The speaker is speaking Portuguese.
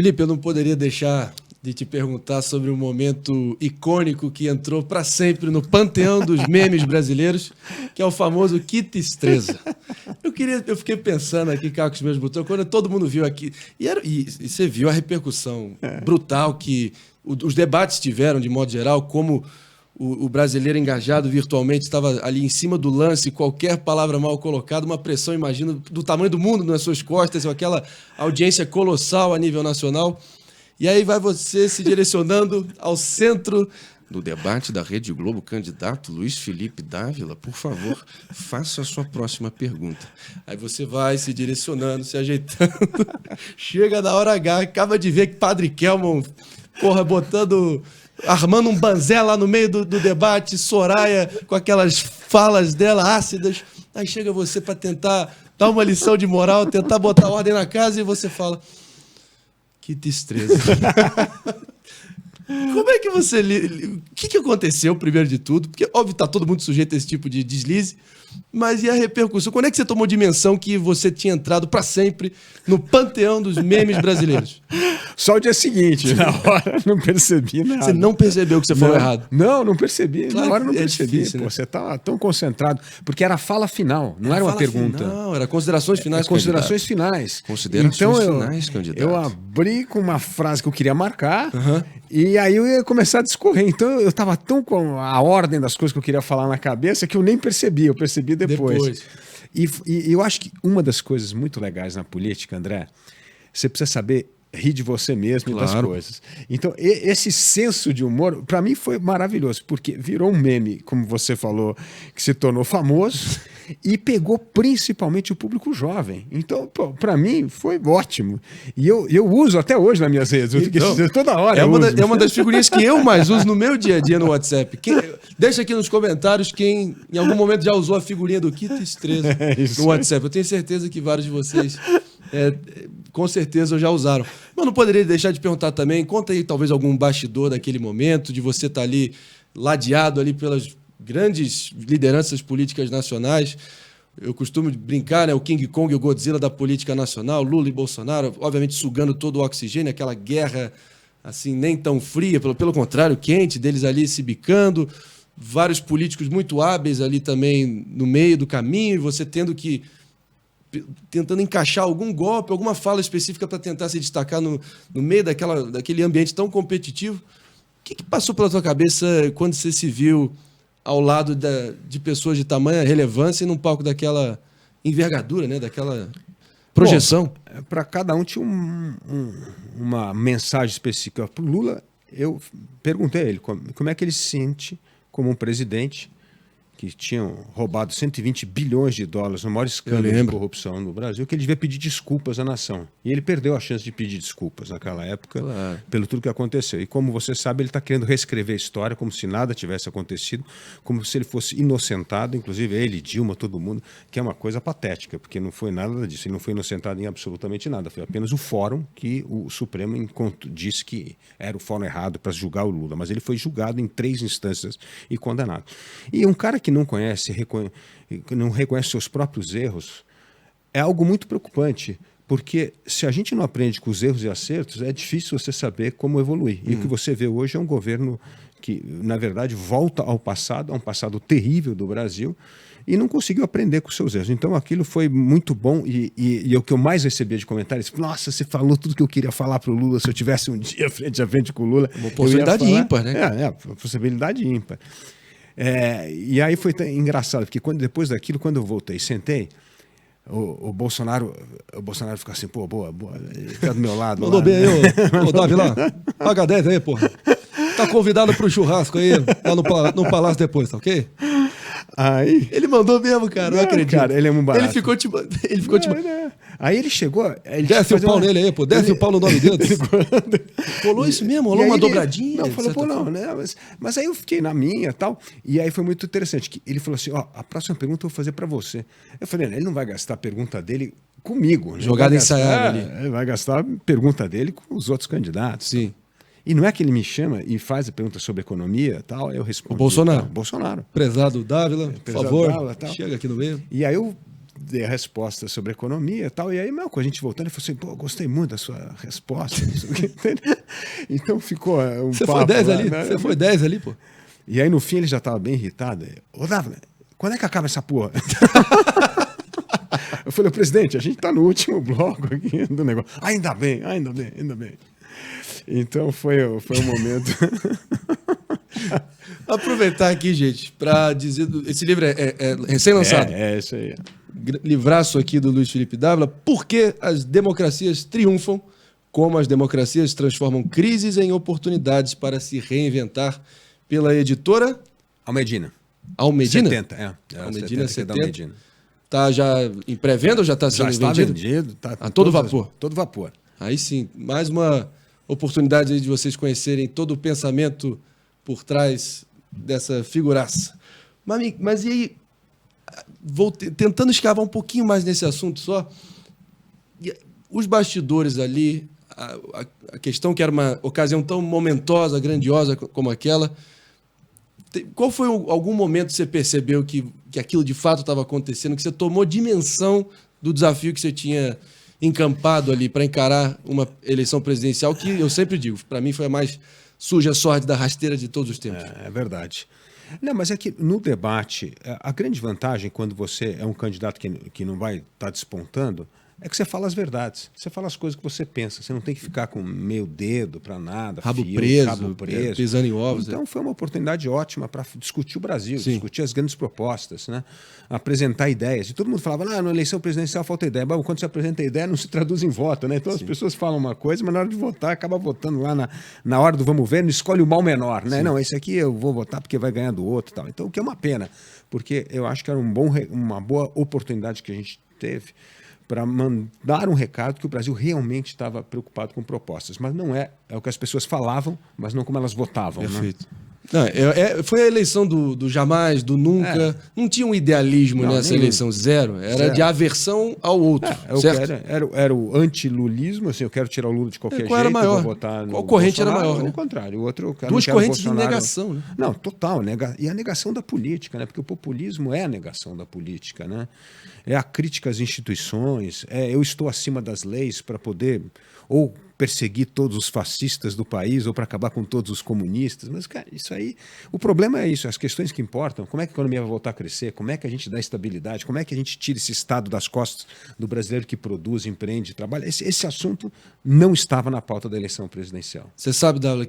Felipe, eu não poderia deixar de te perguntar sobre um momento icônico que entrou para sempre no panteão dos memes brasileiros, que é o famoso Kit Estreza. Eu fiquei pensando aqui, cá com os meus botões, quando todo mundo viu aqui, e você viu a repercussão brutal que os debates tiveram, de modo geral, como o brasileiro engajado virtualmente estava ali em cima do lance, qualquer palavra mal colocada, uma pressão, imagino, do tamanho do mundo nas suas costas, com aquela audiência colossal a nível nacional. E aí vai você se direcionando ao centro do debate da Rede Globo, candidato Luiz Felipe Dávila, por favor, faça a sua próxima pergunta. Aí você vai se direcionando, se ajeitando, chega na hora H, acaba de ver que Padre Kelmon, armando um banzé lá no meio do debate, Soraya com aquelas falas dela ácidas, aí chega você para tentar dar uma lição de moral, tentar botar ordem na casa e você fala... Que destreza. Como é que você... O que aconteceu, primeiro de tudo? Porque, óbvio, está todo mundo sujeito a esse tipo de deslize, mas e a repercussão? Quando é que você tomou dimensão que você tinha entrado para sempre no panteão dos memes brasileiros? Só o dia seguinte, na hora, não percebi nada. Você não percebeu que você falou errado? Não percebi. Claro, na hora não percebi. Difícil, né? Você estava tão concentrado. Porque era a fala final, não era uma pergunta. Não, era considerações finais. Considerações finais. Considerações finais, candidato. Eu abri com uma frase que eu queria marcar, e aí eu ia começar a discorrer. Então eu estava tão com a ordem das coisas que eu queria falar na cabeça que eu nem percebi. Eu percebi depois. E eu acho que uma das coisas muito legais na política, André, você precisa saber rir de você mesmo, claro, e das coisas. Então, esse senso de humor, para mim, foi maravilhoso, porque virou um meme, como você falou, que se tornou famoso e pegou principalmente o público jovem. Então, para mim, foi ótimo. E eu uso até hoje nas minhas redes, toda hora. É uma das figurinhas que eu mais uso no meu dia a dia no WhatsApp. Deixa aqui nos comentários quem em algum momento já usou a figurinha do Kit Estreza no WhatsApp. Eu tenho certeza que vários de vocês... com certeza já usaram. Mas não poderia deixar de perguntar também, conta aí talvez algum bastidor daquele momento, de você estar ali ladeado ali pelas grandes lideranças políticas nacionais. Eu costumo brincar, né, o King Kong e o Godzilla da política nacional, Lula e Bolsonaro, obviamente sugando todo o oxigênio, aquela guerra assim nem tão fria, pelo contrário, quente, deles ali se bicando, vários políticos muito hábeis ali também no meio do caminho, e você tentando encaixar algum golpe, alguma fala específica para tentar se destacar no meio daquele ambiente tão competitivo. O que passou pela tua cabeça quando você se viu ao lado de pessoas de tamanha relevância e num palco daquela envergadura, né? Daquela projeção? Para cada um tinha uma mensagem específica. Para o Lula, eu perguntei a ele como é que ele se sente como um presidente que tinham roubado 120 bilhões de dólares no maior escândalo de corrupção no Brasil, que ele devia pedir desculpas à nação. E ele perdeu a chance de pedir desculpas naquela época, claro, pelo tudo que aconteceu. E como você sabe, ele está querendo reescrever a história como se nada tivesse acontecido, como se ele fosse inocentado, inclusive ele, Dilma, todo mundo, que é uma coisa patética, porque não foi nada disso. Ele não foi inocentado em absolutamente nada. Foi apenas o fórum que o Supremo disse que era o fórum errado para julgar o Lula. Mas ele foi julgado em 3 instâncias e condenado. E um cara que não reconhece seus próprios erros, é algo muito preocupante, porque se a gente não aprende com os erros e acertos, é difícil você saber como evoluir. E o que você vê hoje é um governo que, na verdade, volta ao passado, a um passado terrível do Brasil, e não conseguiu aprender com seus erros. Então aquilo foi muito bom, e o que eu mais recebia de comentários, nossa, você falou tudo que eu queria falar para o Lula, se eu tivesse um dia frente a frente com o Lula. Uma possibilidade ímpar, né? Possibilidade ímpar. E aí foi engraçado, porque depois daquilo, quando eu voltei e sentei, o Bolsonaro ficou assim, pô, boa, fica do meu lado. Mandou bem aí, ô Davi lá, paga 10 aí, porra. Tá convidado pro churrasco aí, lá no Palácio depois, tá ok? Aí... Ele mandou mesmo, cara, não acredito. Cara, ele é um barato. Ele ficou te... Aí ele chegou... Desce o pau nele aí, pô. Desce o pau no nome dele. Rolou isso mesmo? Rolou uma dobradinha? Não, falou, pô, não, né? Mas aí eu fiquei na minha e tal. E aí foi muito interessante. Que ele falou assim, a próxima pergunta eu vou fazer pra você. Eu falei, ele não vai gastar a pergunta dele comigo. Jogada ensaiada ali. Ele vai gastar a pergunta dele com os outros candidatos. Sim. E não é que ele me chama e faz a pergunta sobre economia e tal, eu respondo. O Bolsonaro. Bolsonaro. Prezado Dávila, por favor, chega aqui no meio. E aí eu dei a resposta sobre economia e tal. E aí, a gente voltando, ele falou assim, pô, gostei muito da sua resposta. Não sei o quê. Então ficou um Você papo foi 10 lá, ali? né? Você foi 10 ali, pô? E aí, no fim, ele já estava bem irritado. Ô, Dávila, quando é que acaba essa porra? Eu falei, presidente, a gente está no último bloco aqui do negócio. Ainda bem, ainda bem, ainda bem. Então foi um momento... Aproveitar aqui, gente, para dizer... Esse livro é recém-lançado. É isso aí. Livraço aqui do Luiz Felipe Dávila. Por que as democracias triunfam? Como as democracias transformam crises em oportunidades para se reinventar, pela editora... Almedina. Almedina? 70, Almedina 70. Almedina. Tá já em pré-venda ou já está sendo Já está vendido? vendido. Tá A todo vapor? Todo vapor. Aí sim, mais uma oportunidade aí de vocês conhecerem todo o pensamento por trás dessa figuraça. Mas e aí, tentando escavar um pouquinho mais nesse assunto só, os bastidores ali, a questão que era uma ocasião tão momentosa, grandiosa como aquela, qual foi algum momento que você percebeu que aquilo de fato estava acontecendo, que você tomou dimensão do desafio que você tinha encampado ali para encarar uma eleição presidencial que, eu sempre digo, para mim foi a mais suja sorte da rasteira de todos os tempos? É verdade. Não, mas é que no debate, a grande vantagem quando você é um candidato que não vai estar despontando é que você fala as verdades. Você fala as coisas que você pensa. Você não tem que ficar com meio dedo para nada, rabo preso, pisando em ovos. Então foi uma oportunidade ótima para discutir o Brasil, Sim. discutir as grandes propostas, né? Apresentar ideias. E todo mundo falava, na eleição presidencial falta ideia. Bom, quando você apresenta a ideia, não se traduz em voto, né? Então as pessoas falam uma coisa, mas na hora de votar, acaba votando lá na hora do vamos ver, não escolhe o mal menor, né? Sim. Não, esse aqui eu vou votar porque vai ganhar do outro e tal. Então, o que é uma pena, porque eu acho que era uma boa oportunidade que a gente teve para mandar um recado que o Brasil realmente estava preocupado com propostas. Mas não é o que as pessoas falavam, mas não como elas votavam. Perfeito. Né? Não, foi a eleição do jamais, do nunca. Não tinha um idealismo nessa eleição, zero. Era de aversão ao outro. Certo? Era o anti-lulismo, assim, eu quero tirar o Lula de qualquer jeito, era maior? Vou votar no qual corrente Bolsonaro, era maior? Ao contrário, o outro... Duas correntes de negação. Né? Não, total. E a negação da política, né? Porque o populismo é a negação da política. Né? É a crítica às instituições, eu estou acima das leis para poder ou perseguir todos os fascistas do país ou para acabar com todos os comunistas. Mas, cara, isso aí... O problema é isso, as questões que importam. Como é que a economia vai voltar a crescer? Como é que a gente dá estabilidade? Como é que a gente tira esse Estado das costas do brasileiro que produz, empreende, trabalha? Esse assunto não estava na pauta da eleição presidencial. Você sabe, Dávila, que